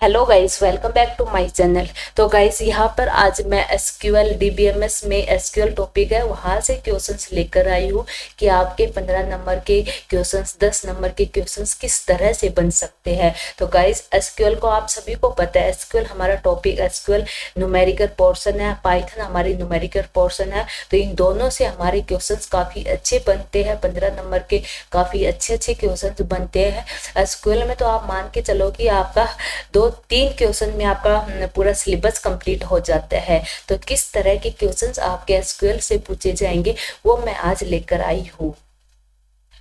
Hello guys, welcome back to my channel. तो guys, यहाँ पर आज मैं एसक्यूएल डीबीएमएस में एसक्यूएल टॉपिक है वहाँ से क्वेश्चंस लेकर आई हूँ कि आपके 15 नंबर के क्वेश्चंस 10 नंबर के क्वेश्चंस किस तरह से बन सकते हैं। तो गाइस, एसक्यूएल को आप सभी को पता है, एसक्यूएल हमारा टॉपिक, एसक्यूएल न्यूमेरिकल पोर्शन है, पाइथन हमारी न्यूमेरिकल पोर्शन है। तो इन दोनों से हमारे क्वेश्चंस काफ़ी अच्छे बनते हैं, 15 नंबर के काफ़ी अच्छे अच्छे क्वेश्चन बनते हैं एसक्यूएल में। तो आप मान के चलो कि आपका 2-3 क्वेश्चन में आपका पूरा सिलेबस कंप्लीट हो जाता है। तो किस तरह के क्वेश्चंस आपके एसक्यूएल से पूछे जाएंगे वो मैं आज लेकर आई हूँ।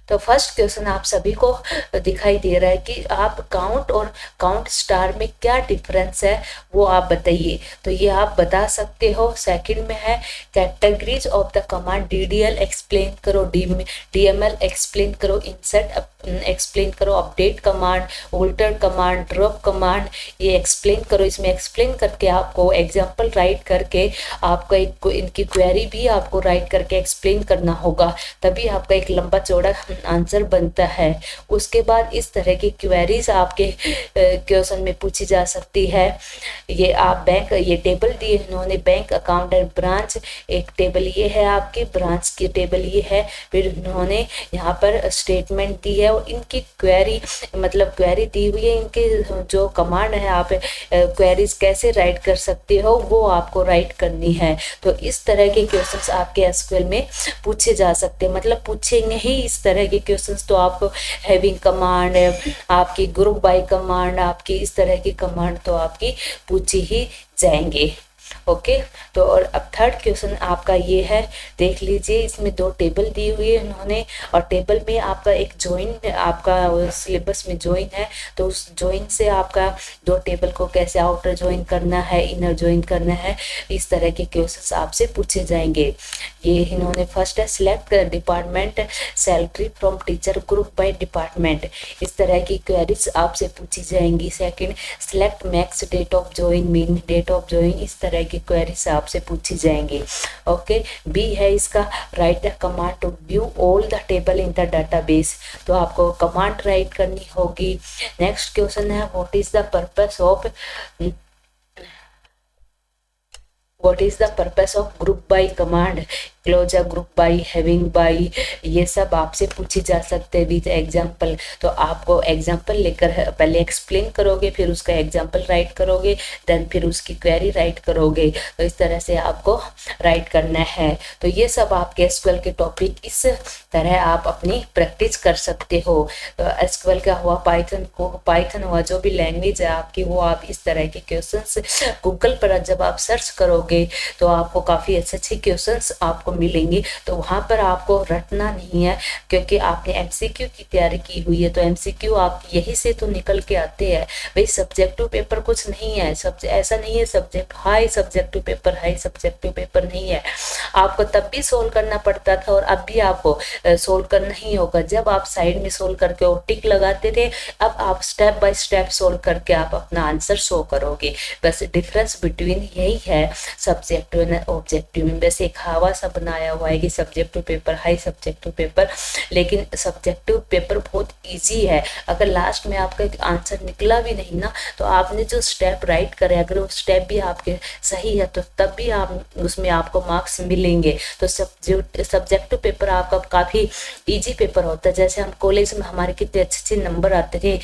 तो फर्स्ट क्वेश्चन आप सभी को दिखाई दे रहा है कि आप काउंट और काउंट स्टार में क्या डिफरेंस है वो आप बताइए। तो ये आप बता सकते हो। सेकंड में है categories of the command DDL explain करो, डीएमएल एक्सप्लेन करो, इंसर्ट एक्सप्लेन करो, update command, alter command, drop command, ये एक्सप्लेन करो। इसमें एक्सप्लेन करके आपको एग्जाम्पल राइट करके आपका एक इनकी क्वेरी भी आपको राइट करके एक्सप्लेन करना होगा, तभी आपका एक लंबा चौड़ा आंसर बनता है। उसके बाद इस तरह की क्वेरीज आपके क्वेश्चन में पूछी जा सकती है। ये आप बैंक, ये टेबल दिए इन्होंने, बैंक अकाउंट एंड ब्रांच, एक टेबल ये है आपके, ब्रांच की टेबल ये है। फिर इन्होंने यहाँ पर स्टेटमेंट दी है और इनकी क्वेरी, मतलब क्वेरी दी हुई है, इनके जो कमांड है आप क्वेरीज कैसे राइट कर सकते हो वो आपको राइट करनी है। तो इस तरह के क्वेश्चंस आपके एसक्यूएल में पूछे जा सकते हैं, मतलब पूछेंगे ही इस तरह के क्वेश्चंस। तो आपको हैविंग कमांड, आपकी ग्रुप बाय कमांड, आपकी इस तरह की कमांड तो आपकी पूछी ही जाएंगे। ओके, तो और अब थर्ड क्वेश्चन आपका ये है, देख लीजिए। इसमें 2 टेबल दी हुई है इन्होंने और टेबल में आपका एक ज्वाइन, आपका सिलेबस में ज्वाइन है। तो उस ज्वाइन से आपका 2 टेबल को कैसे आउटर ज्वाइन करना है, इनर ज्वाइन करना है, इस तरह के क्वेश्चंस आपसे पूछे जाएंगे। ये इन्होंने फर्स्ट है select department salary from teacher group by department, इस तरह की क्वेरीज आपसे पूछी जाएंगी। Second, select max date of join, min date of join, इस तरह की क्वेरीज आपसे पूछी जाएंगी। ओके, बी है इसका, write the command to view all the table in the database, तो आपको कमांड राइट करनी होगी। नेक्स्ट क्वेश्चन है what is the purpose of, what is the purpose of group by command, clause a group by, having by, ये सब आपसे पूछी जा सकते हैं विद एग्जाम्पल। तो आपको एग्जाम्पल लेकर पहले एक्सप्लेन करोगे, फिर उसका एग्जाम्पल राइट करोगे, देन फिर उसकी क्वेरी राइट करोगे। तो इस तरह से आपको राइट करना है। तो ये सब आपके एसक्यूएल के टॉपिक इस तरह आप अपनी प्रैक्टिस कर सकते हो। तो एसक्यूएल का हुआ, पाइथन हुआ, जो भी लैंग्वेज है आपकी, वो आप इस तरह के क्वेश्चंस गूगल पर जब आप सर्च करोगे तो आपको काफ़ी अच्छे अच्छे क्वेश्चंस आपको मिलेंगे। तो वहाँ पर आपको रटना नहीं है, क्योंकि आपने एमसीक्यू की तैयारी की हुई है। तो एमसीक्यू आप यही से तो निकल के आते हैं भाई। सब्जेक्टिव पेपर कुछ नहीं है, ऐसा नहीं है subject high subjective paper, high subjective paper नहीं है। आपको तब भी सोल्व करना पड़ता था और अब भी आपको सोल्व करना ही होगा। जब आप साइड में सोल्व करके और टिक लगाते थे, अब आप स्टेप बाय स्टेप सोल्व करके आप अपना आंसर शो करोगे। बस डिफरेंस बिटवीन यही है सब्जेक्टिव एंड ऑब्जेक्टिव में। वैसे एक हवा सा बनाया हुआ है कि subjective paper, high subjective paper, लेकिन सब्जेक्टिव पेपर बहुत इजी है। अगर लास्ट में आपका एक आंसर निकला भी नहीं ना, तो आपने जो स्टेप राइट करे, अगर वो स्टेप भी आपके सही है तो तब भी आप उसमें आपको मार्क्स मिलेंगे। तो सब्जेक्टिव पेपर आपका काफ़ी इजी पेपर होता है। जैसे हम कॉलेज में हमारे कितने अच्छे अच्छे नंबर आते थे,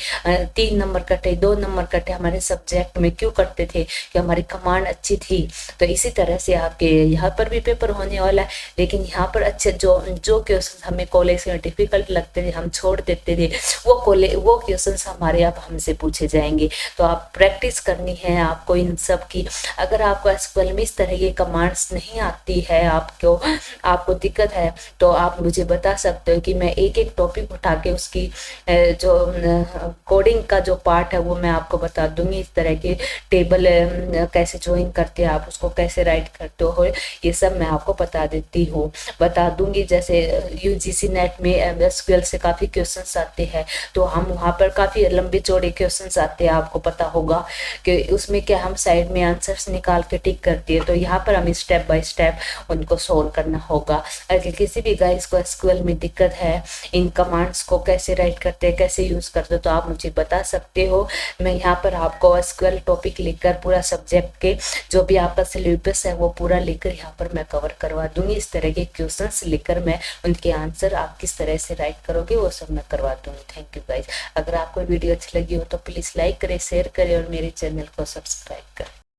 3 नंबर कटे, 2 नंबर कटे हमारे सब्जेक्ट में, क्यों कटते थे कि हमारी कमांड अच्छी थी। तो इसी तरह से आपके यहाँ पर भी पेपर होने वाला है। लेकिन यहाँ पर अच्छे जो क्वेश्चन हमें कॉलेज में डिफिकल्ट लगते थे, हम छोड़ देते थे, वो क्वेश्चन हमारे आप हमसे पूछे जाएंगे। तो आप प्रैक्टिस करनी है आपको इन सब की। अगर आपको एसक्यूएल में इस तरह की कमांड्स नहीं आती है, आपको दिक्कत है, तो आप मुझे बता सकते हो कि मैं एक एक टॉपिक उठा के उसकी जो कोडिंग का जो पार्ट है वो मैं आपको बता दूंगी। इस तरह के टेबल कैसे ज्वाइन करते हैं, आप उसको कैसे राइट करते हो, ये सब मैं आपको बता देती हूँ, बता दूंगी। जैसे यूजीसी नेट में एसक्यूएल से काफ़ी क्वेश्चंस आते हैं, तो हम वहाँ पर काफ़ी लंबे चौड़े क्वेश्चंस आते हैं, आपको पता होगा कि उसमें क्या हम साइड में आंसर्स निकाल के टिक करती है, तो यहाँ पर हमें स्टेप बाय स्टेप उनको सोल्व करना होगा। अगर किसी भी गाइस को एसक्यूएल में दिक्कत है, इन कमांड्स को कैसे राइट करते हैं, कैसे यूज़ करते हो, तो आप मुझे बता सकते हो। मैं यहाँ पर आपको एसक्यूएल टॉपिक लेकर पूरा सब्जेक्ट के जो भी आपका सिलेबस है वो पूरा लेकर यहाँ पर मैं कवर करवा दूंगी। इस तरह के क्वेश्चंस लेकर मैं उनके आंसर आप किस तरह से राइट करोगे वो सब मैं करवा दूंगी। Thank you guys. अगर आपको वीडियो अच्छी लगी हो तो प्लीज़ लाइक करें, शेयर करें और मेरे चैनल को सब्सक्राइब करें।